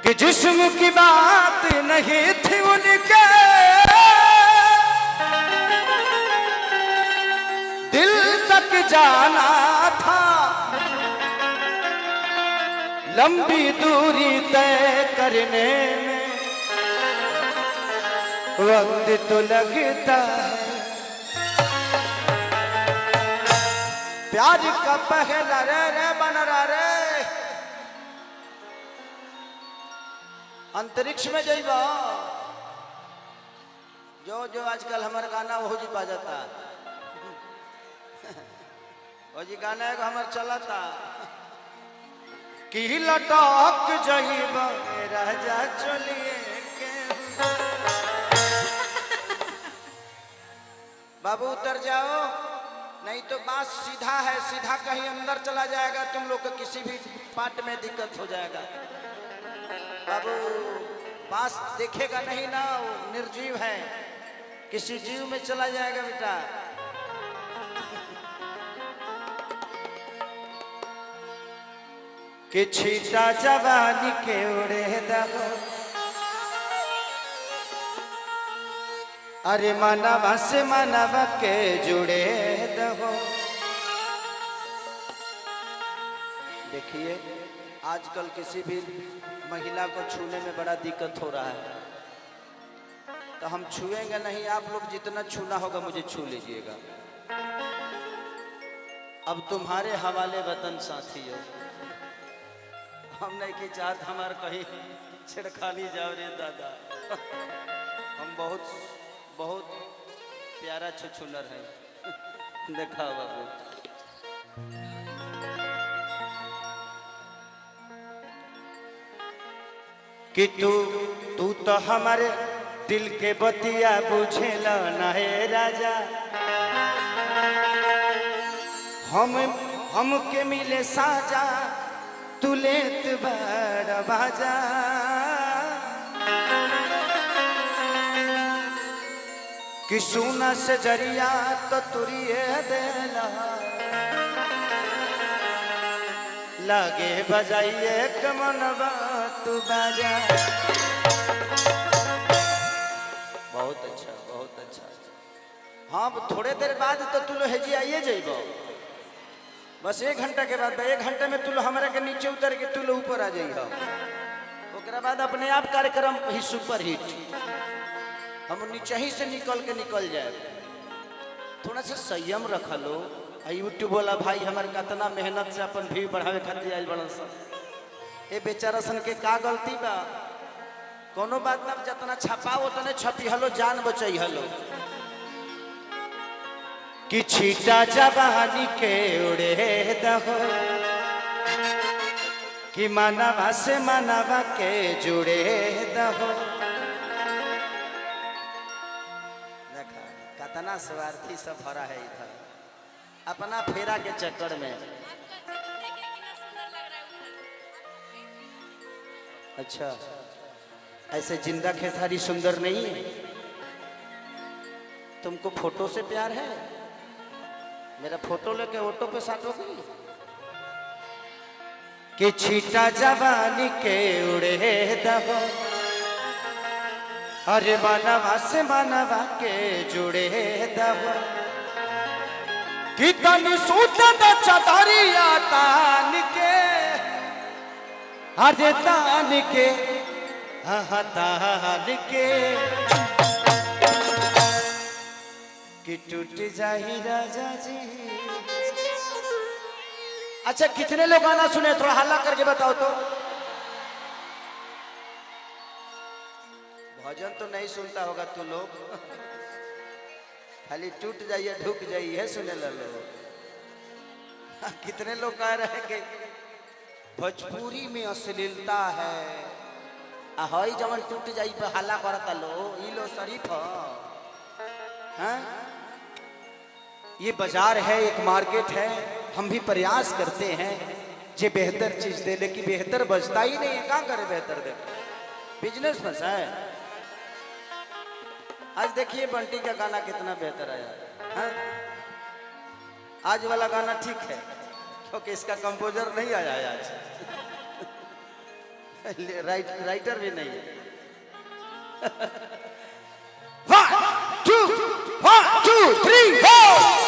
कि जिस्म की बात नहीं थी उनके, दिल तक जाना था। लंबी दूरी तय करने में वक्त तो लगता है। प्यार का पहला रे बन रहा रे, अंतरिक्ष में जाइबा। जो जो आजकल हमारे गाना वो जी पा जाता वो जी गाना है हमारे चला था कि लटक जाइबा राजा चलिए के। बाबू उतर जाओ, नहीं तो बात सीधा है, सीधा कहीं अंदर चला जाएगा, तुम लोग को किसी भी पार्ट में दिक्कत हो जाएगा। बाबू बांस देखेगा नहीं ना, वो निर्जीव है, किसी जीव में चला जाएगा बेटा। कि छीटा जवानी के उड़े दहो, अरे मानवा से मानवा के जुड़े दहो। देखिए आजकल किसी भी महिला को छूने में बड़ा दिक्कत हो रहा है, तो हम छुएंगे नहीं, आप लोग जितना छूना होगा मुझे छू लीजिएगा। अब तुम्हारे हवाले वतन साथियों, हम नहीं की चाहत हमारे कहीं छिड़खानी जाओ रे दादा। हम बहुत बहुत प्यारा छुछुनर है। देखा बाबू कि तू तो हमारे दिल के बतिया बुझेला ना है राजा। हम के मिले साजा, तू लेत बड़ बाजा। कि सुना से जरिया तो तुरिए देला, लगे बजाइए कमनवा तू बाजा। बहुत अच्छा बहुत अच्छा। हाँ थोड़े देर बाद तो तू लो हेजी आइए जाइबो, बस 1 घंटा के बाद, 1 घंटे में तू लो हमारे के नीचे उतर के तू लो ऊपर आ जाइए। ओकरा बाद अपने आप कार्यक्रम ही सुपर हिट, हम नीचे ही से निकल जाए। थोड़ा सा संयम रख लो। यूट्यूब वाला भाई हमारे कितना मेहनत से अपन व्यू बढ़ावे खातिर आयल बड़न सब। ये बेचारा सन के का गलती बा? कोनो बात ना, जितना छपाओ उतने छपी हलो, जान बचाई हलो। कि छीटा जवानी के उड़े दहो, कि मानवा से मानवा के जुड़े दहो। देखा कितना स्वार्थी सब भरा है इधर अपना फेरा के चक्कर में। अच्छा ऐसे जिंदा खेसारी सुंदर नहीं है? तुमको फोटो से प्यार है? मेरा फोटो लेके ऑटो पे साटोगी? कि छीटा जवानी के उड़े दहो, अरे मानवा से मानवा के जुड़े दहो। कि तनी सूतन चदरिया तान के, अरे तान के, हाँ तान के। कि टूट जाही राजा जी। अच्छा कितने लोग गाना सुने? थोड़ा हल्ला करके बताओ तो। भजन तो नहीं सुनता होगा तू लोग, खाली टूट जाइए ढुक जाइए सुने लो। कितने लोग कह रहे हैं कि भोजपुरी में अश्लीलता है, हई जवन टूट जाई पे हल्ला करता लो, ई लो शरीफ है। ये बाजार है, एक मार्केट है, हम भी प्रयास करते हैं जे बेहतर चीज दे, लेकिन बेहतर बचता ही नहीं है। क्या करे बेहतर दे, बिजनेस फंसा है। आज देखिए बंटी का गाना कितना बेहतर आया है? आज वाला गाना ठीक है क्योंकि इसका कंपोजर नहीं आया है आज। राइटर भी नहीं है। 1 2 3 4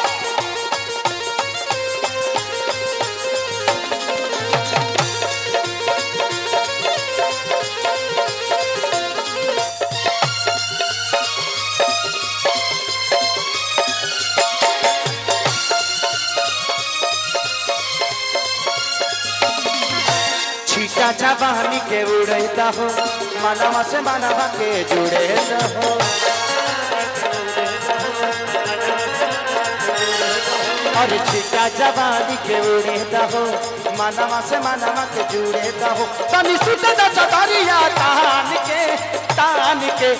छीटा जवानी के उड़ता हो मनवा से मनवा के जुड़े हो। और छीटा जवानी के उड़ता हो मनवा से मनवा के जुड़े हो। तनी सुता चदरिया तान के तान के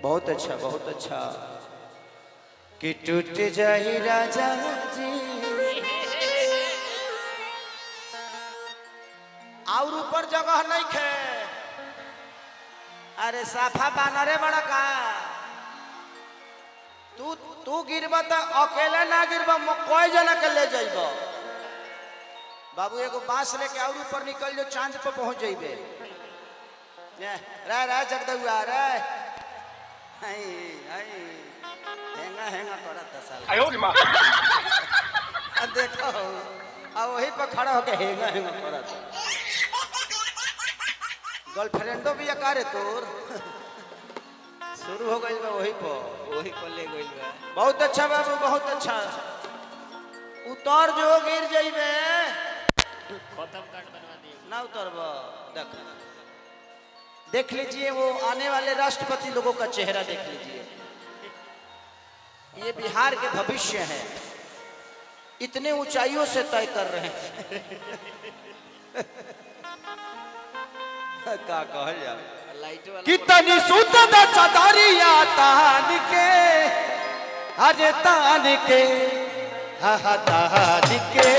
बहुत अच्छा बहुत अच्छा। कि टूट जाही राजा जी और ऊपर जगह नहीं खे। अरे साफा बानरे बड़ा का तू गिरब तो अकेले ना गिरब कोई जना के ले जाइब। बाबू एगो बांस लेके और ऊपर निकल जो चांद पे पहुंच जाइबे। रे जगदुआ रे हेंगा हेंगा तोरा तसाल आयो रे मां देखो अब वही पर खड़ा होके हेंगा हेंगा तोरा गर्लफ्रेंडो भी अकारे तोर शुरू हो गइल बा वही पर ले गइल बा। बहुत अच्छा बाबू बहुत अच्छा। उतर जो गिर जाइबे खत्म काट बनवा दिए ना उतरबो। देख लीजिए वो आने वाले राष्ट्रपति लोगों का चेहरा देख लीजिए। ये बिहार के भविष्य है इतने ऊंचाइयों से तय कर रहे हैं। का कहल जा कितनी सुंदर चदरिया तान के अरे तान के तान के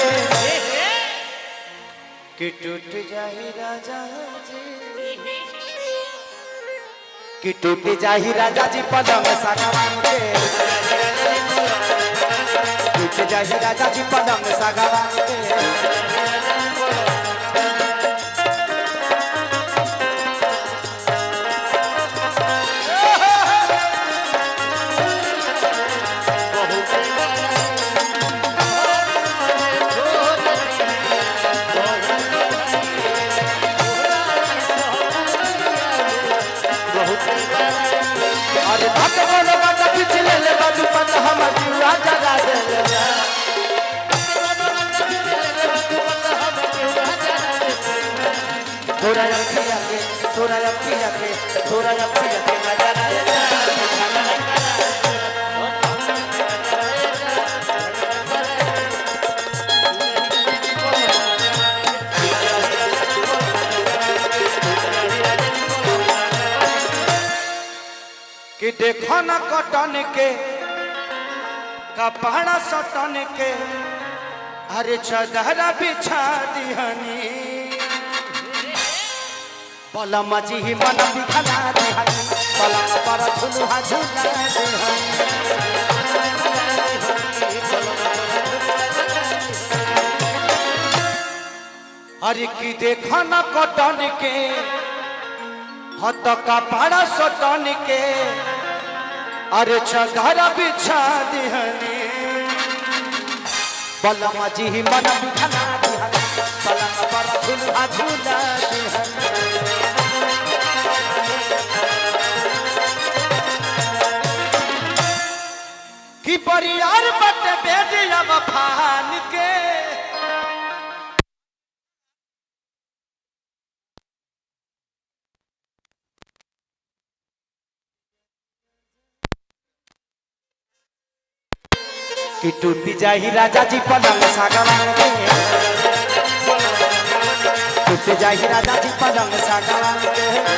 कि टूट जाही राजा जी कि टूट जाही राजा जी पलंग सागवान के टूट जाही राजा जी पलंग सागवान के। अरे भाग बोलो बात पिछले ले बाजू पत हम जुआ जगा दे थोड़ा अखिया के थोड़ा अखिया के थोड़ा अखिया के नजर कि देखो न कटन के कपड़ा सटन के अरे चदरा बिछा दिहनी पलम जी मन बिखला दिहनी पलम पर झुलुहा झुला दिहनी। अरे कि देखो न कटन के हत कपड़ा सटन के अरे चदरा बिछा दिहनी पलम जी मन बिखला दिहनी पलम पर झुलुहा झुला दिहनी। कि परियार बट बेटिया वफान के कि टूटी जाही राजा जी पलंग सागवान के टूट जाही राजा जी पलंग सागवान के।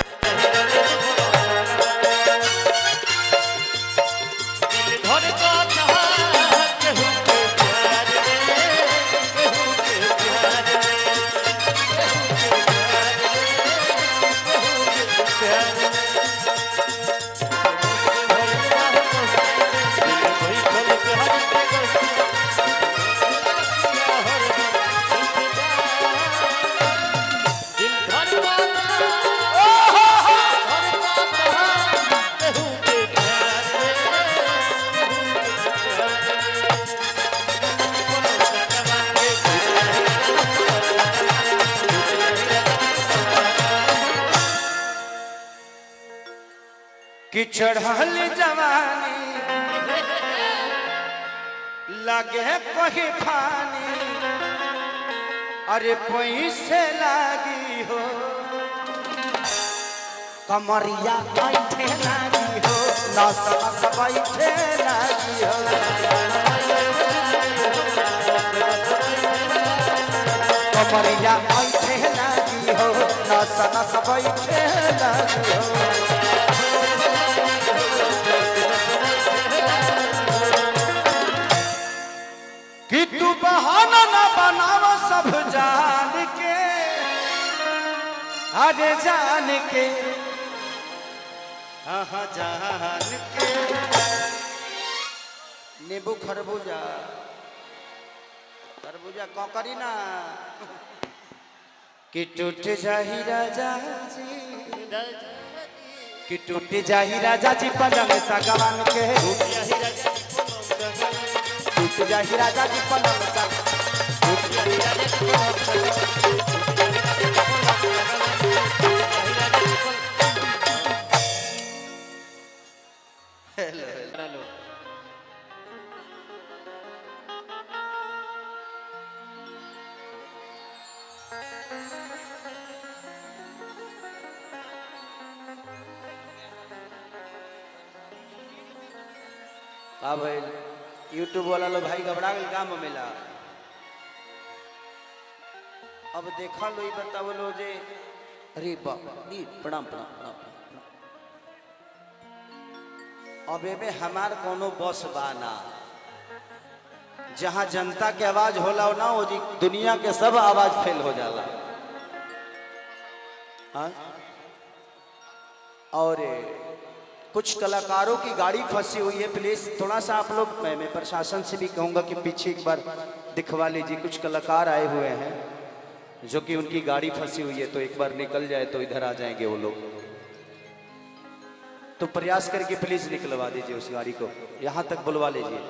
कि चढ़ल जवानी लगे कोई फानी, अरे पैसे लागी हो कमरिया बैठे लागी हो, नस नस बैठे लागी हो, कमरिया बैठे लागी हो, नस नस बैठे लागी हो। कि तू बहाना ना बनावा सब जान के, अरे जान के, हाँ जान के। नींबू खरबूजा खरबूजा कौकरी ना कि टूट जाही राजा जी, कि टूट जाही राजा जी पलंग सगवान के, टूट जाही राजा जी पलंग हेलो का भाई यूट्यूब वाला लो भाई घबरा गल काम मिला। अब देखा लो ही बताओ लो जे अरे बाप नी प्रणाम प्रणाम प्रणाम प्रणाम। अब में हमार कोनो बस बाना, जहां जनता के आवाज होला ना हो जी दुनिया के सब आवाज फेल हो जाला। हाँ? और कुछ कलाकारों की गाड़ी फंसी हुई है, प्लीज थोड़ा सा आप लोग, मैं प्रशासन से भी कहूंगा कि पीछे एक बार दिखवा लीजिए। कुछ कलाकार आए हुए हैं जो कि उनकी गाड़ी फंसी हुई है, तो एक बार निकल जाए तो इधर आ जाएंगे वो लोग। तो प्रयास करके प्लीज निकलवा दीजिए उस गाड़ी को, यहां तक बुलवा लीजिए।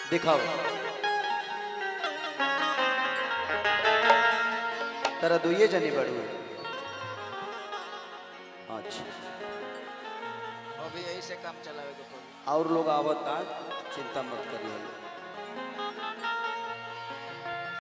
दिखाओ तेरा दुइये जनी बढ़ू। अच्छा अभी यही से काम चलावे के पड़ी। और लोग आवत, चिंता मत करिए।